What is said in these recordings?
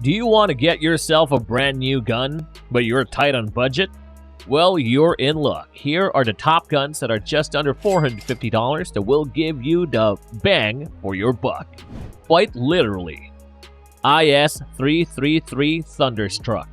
Do you want to get yourself a brand new gun, but you're tight on budget? Well, you're in luck. Here are the top guns that are just under $450 that will give you the bang for your buck. Quite literally. IS-333 Thunderstruck.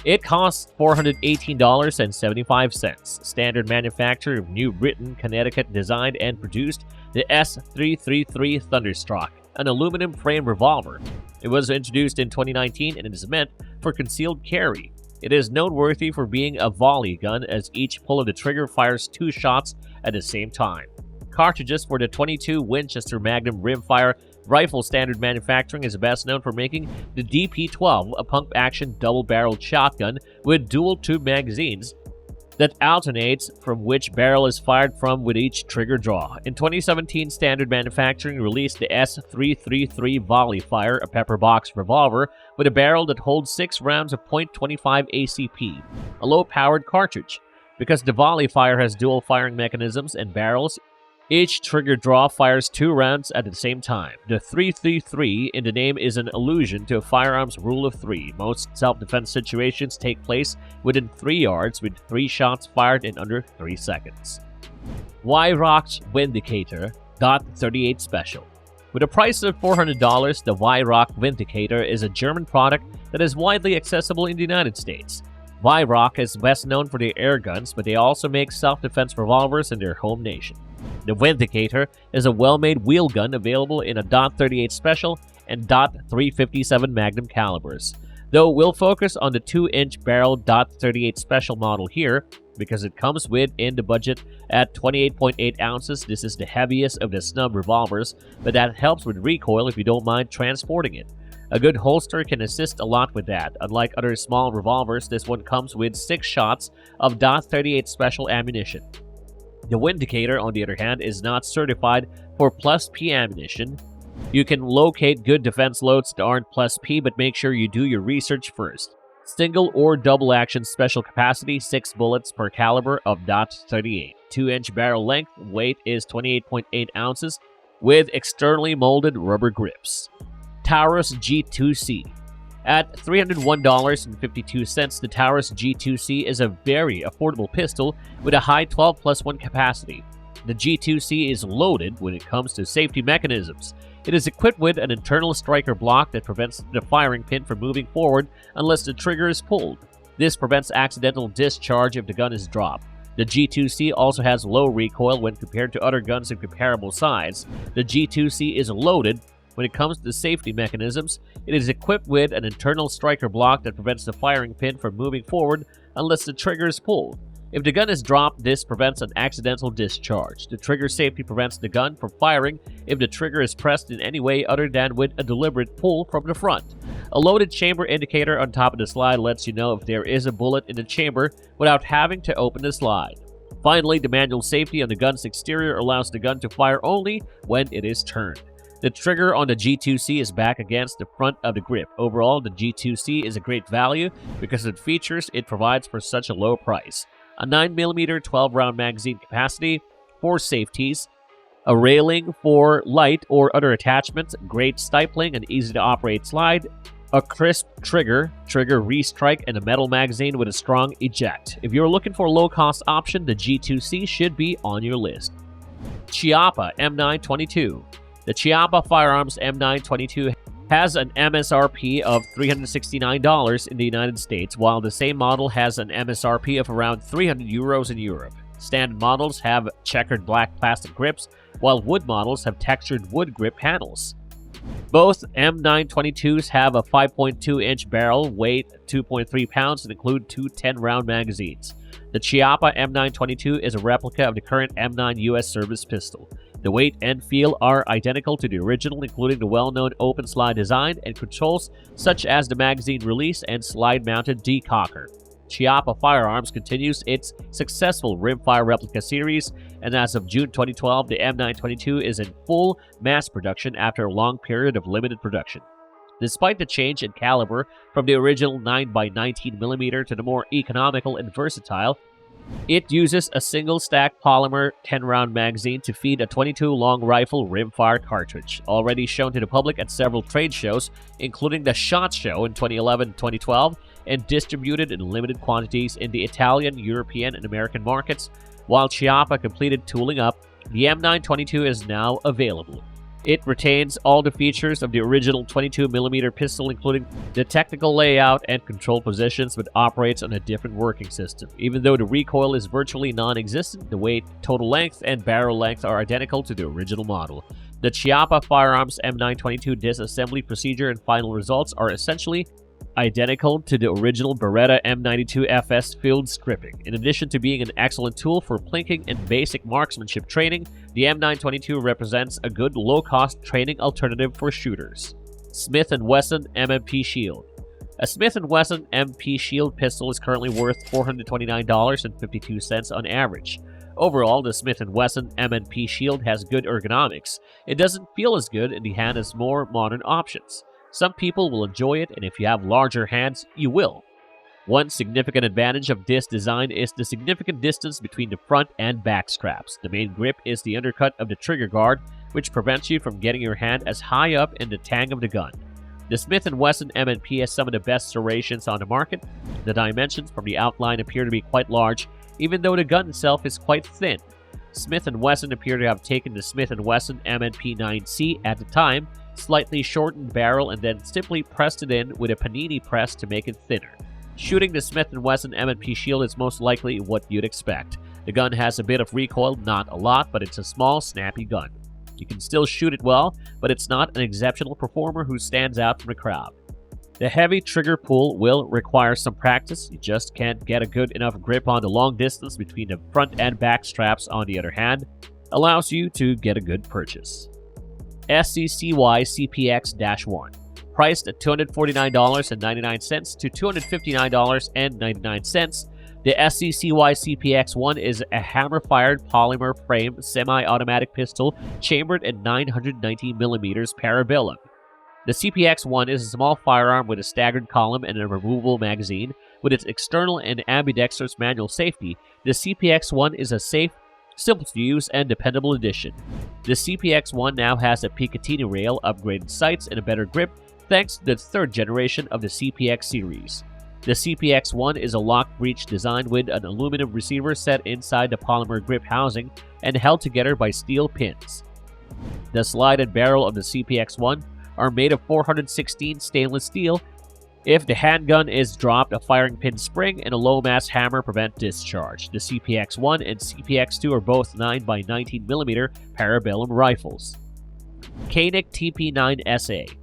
It costs $418.75. Standard manufacturer of New Britain, Connecticut, designed and produced the S333 Thunderstruck, an aluminum frame revolver. It was introduced in 2019 and it is meant for concealed carry. It is noteworthy for being a volley gun, as each pull of the trigger fires 2 shots at the same time. Cartridges for the .22 Winchester Magnum rimfire rifle standard manufacturing is best known for making the DP-12, a pump-action double-barreled shotgun with dual-tube magazines that alternates from which barrel is fired from with each trigger draw. In 2017, Standard Manufacturing released the S333 Volley Fire, a pepper box revolver with a barrel that holds 6 rounds of .25 ACP, a low-powered cartridge. Because the Volley Fire has dual firing mechanisms and barrels, each trigger draw fires 2 rounds at the same time. The 333 in the name is an allusion to a firearms rule of 3. Most self-defense situations take place within 3 yards, with 3 shots fired in under 3 seconds. Weihrauch Windicator .38 Special. With a price of $400, the Weihrauch Windicator is a German product that is widely accessible in the United States. Weihrauch is best known for their air guns, but they also make self-defense revolvers in their home nation. The Windicator is a well-made wheel gun available in a .38 Special and .357 Magnum calibers. Though we'll focus on the 2-inch barrel .38 Special model here, because it comes within the budget at 28.8 ounces. This is the heaviest of the snub revolvers, but that helps with recoil if you don't mind transporting it. A good holster can assist a lot with that. Unlike other small revolvers, this one comes with 6 shots of .38 Special ammunition. The Windicator, on the other hand, is not certified for plus P ammunition. You can locate good defense loads that aren't plus P, but make sure you do your research first. Single or double action special capacity, 6 bullets per caliber of .38. 2-inch barrel length, weight is 28.8 ounces, with externally molded rubber grips. Taurus G2C. At $301.52, the Taurus G2C is a very affordable pistol with a high 12+1 capacity. The G2C is loaded when it comes to safety mechanisms. It is equipped with an internal striker block that prevents the firing pin from moving forward unless the trigger is pulled. This prevents accidental discharge if the gun is dropped. The G2C also has low recoil when compared to other guns of comparable size. The G2C is loaded. When it comes to safety mechanisms, it is equipped with an internal striker block that prevents the firing pin from moving forward unless the trigger is pulled. If the gun is dropped, this prevents an accidental discharge. The trigger safety prevents the gun from firing if the trigger is pressed in any way other than with a deliberate pull from the front. A loaded chamber indicator on top of the slide lets you know if there is a bullet in the chamber without having to open the slide. Finally, the manual safety on the gun's exterior allows the gun to fire only when it is turned. The trigger on the G2C is back against the front of the grip. Overall, the G2C is a great value because of the features it provides for such a low price. A 9mm 12-round magazine capacity, 4 safeties, a railing for light or other attachments, great stifling and easy-to-operate slide, a crisp trigger restrike, and a metal magazine with a strong eject. If you're looking for a low-cost option, the G2C should be on your list. Chiappa M922. The Chiappa Firearms M922 has an MSRP of $369 in the United States, while the same model has an MSRP of around 300 euros in Europe. Standard models have checkered black plastic grips, while wood models have textured wood grip handles. Both M922s have a 5.2-inch barrel, weight 2.3 pounds, and include 2 10-round magazines. The Chiappa M922 is a replica of the current M9 US service pistol. The weight and feel are identical to the original, including the well-known open slide design and controls such as the magazine release and slide-mounted decocker. Chiappa Firearms continues its successful rimfire replica series, and as of June 2012, the M922 is in full mass production after a long period of limited production. Despite the change in caliber from the original 9x19mm to the more economical and versatile It uses a single-stack polymer 10-round magazine to feed a 22-long rifle rimfire cartridge, already shown to the public at several trade shows, including the SHOT Show in 2011-2012, and distributed in limited quantities in the Italian, European, and American markets. While Chiappa completed tooling up, the M922 is now available. It retains all the features of the original 22mm pistol, including the technical layout and control positions, but operates on a different working system. Even though the recoil is virtually non-existent, the weight, total length, and barrel length are identical to the original model. The Chiappa Firearms M922 disassembly procedure and final results are essentially identical to the original Beretta M92 FS field stripping. In addition to being an excellent tool for plinking and basic marksmanship training, the M922 represents a good low-cost training alternative for shooters. Smith & Wesson M&P Shield. A Smith & Wesson MP Shield pistol is currently worth $429.52 on average. Overall, the Smith & Wesson M&P Shield has good ergonomics. It doesn't feel as good in the hand as more modern options. Some people will enjoy it, and if you have larger hands, you will. One significant advantage of this design is the significant distance between the front and back straps. The main grip is the undercut of the trigger guard, which prevents you from getting your hand as high up in the tang of the gun. The Smith & Wesson M&P has some of the best serrations on the market. The dimensions from the outline appear to be quite large, even though the gun itself is quite thin. Smith & Wesson appear to have taken the Smith & Wesson M&P 9C at the time, slightly shortened barrel, and then simply pressed it in with a panini press to make it thinner. Shooting the Smith & Wesson M&P Shield is most likely what you'd expect. The gun has a bit of recoil, not a lot, but it's a small, snappy gun. You can still shoot it well, but it's not an exceptional performer who stands out from the crowd. The heavy trigger pull will require some practice. You just can't get a good enough grip on the long distance between the front and back straps. On the other hand, allows you to get a good purchase. SCCY CPX-1. Priced at $249.99 to $259.99, the SCCY CPX-1 is a hammer-fired polymer frame semi-automatic pistol chambered at 990mm parabellum. The CPX-1 is a small firearm with a staggered column and a removable magazine. With its external and ambidextrous manual safety, the CPX-1 is a safe, simple to use, and dependable addition. The CPX-1 now has a Picatinny rail, upgraded sights, and a better grip thanks to the third generation of the CPX series. The CPX-1 is a lock breech design with an aluminum receiver set inside the polymer grip housing and held together by steel pins. The slide and barrel of the CPX-1 are made of 416 stainless steel. If the handgun is dropped, a firing pin spring and a low-mass hammer prevent discharge. The CPX-1 and CPX-2 are both 9x19mm parabellum rifles. Canik TP9SA.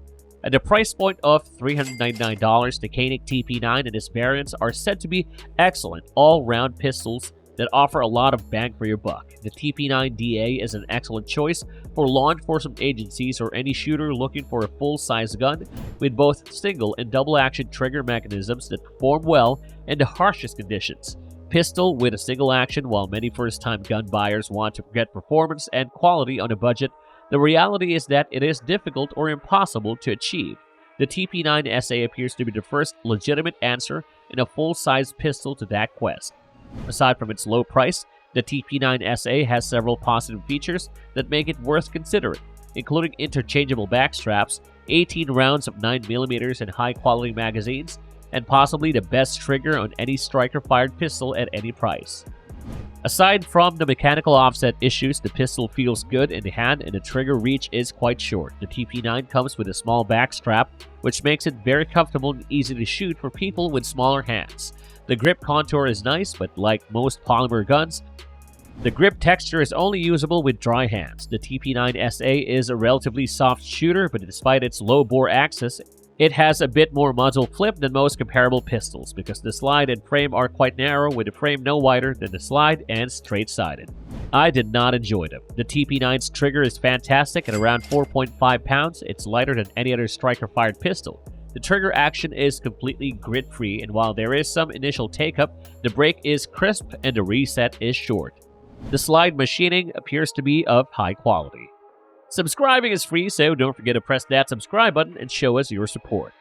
At the price point of $399, the Canik TP9 and its variants are said to be excellent all-round pistols that offer a lot of bang for your buck. The TP9DA is an excellent choice for law enforcement agencies or any shooter looking for a full-size gun with both single and double-action trigger mechanisms that perform well in the harshest conditions. Pistol with a single action. While many first-time gun buyers want to get performance and quality on a budget, the reality is that it is difficult or impossible to achieve. The TP9SA appears to be the first legitimate answer in a full-size pistol to that quest. Aside from its low price, the TP9SA has several positive features that make it worth considering, including interchangeable back straps, 18 rounds of 9mm and high-quality magazines, and possibly the best trigger on any striker-fired pistol at any price. Aside from the mechanical offset issues, the pistol feels good in the hand and the trigger reach is quite short. The TP9 comes with a small back strap, which makes it very comfortable and easy to shoot for people with smaller hands. The grip contour is nice, but like most polymer guns, the grip texture is only usable with dry hands. The TP9SA is a relatively soft shooter, but despite its low bore axis, it has a bit more muzzle flip than most comparable pistols because the slide and frame are quite narrow, with the frame no wider than the slide and straight-sided. I did not enjoy them. The TP9's trigger is fantastic at around 4.5 pounds. It's lighter than any other striker-fired pistol. The trigger action is completely grit-free, and while there is some initial take-up, the break is crisp and the reset is short. The slide machining appears to be of high quality. Subscribing is free, so don't forget to press that subscribe button and show us your support.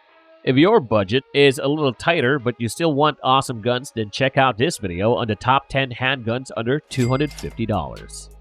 If your budget is a little tighter but you still want awesome guns, then check out this video on the top 10 handguns under $250.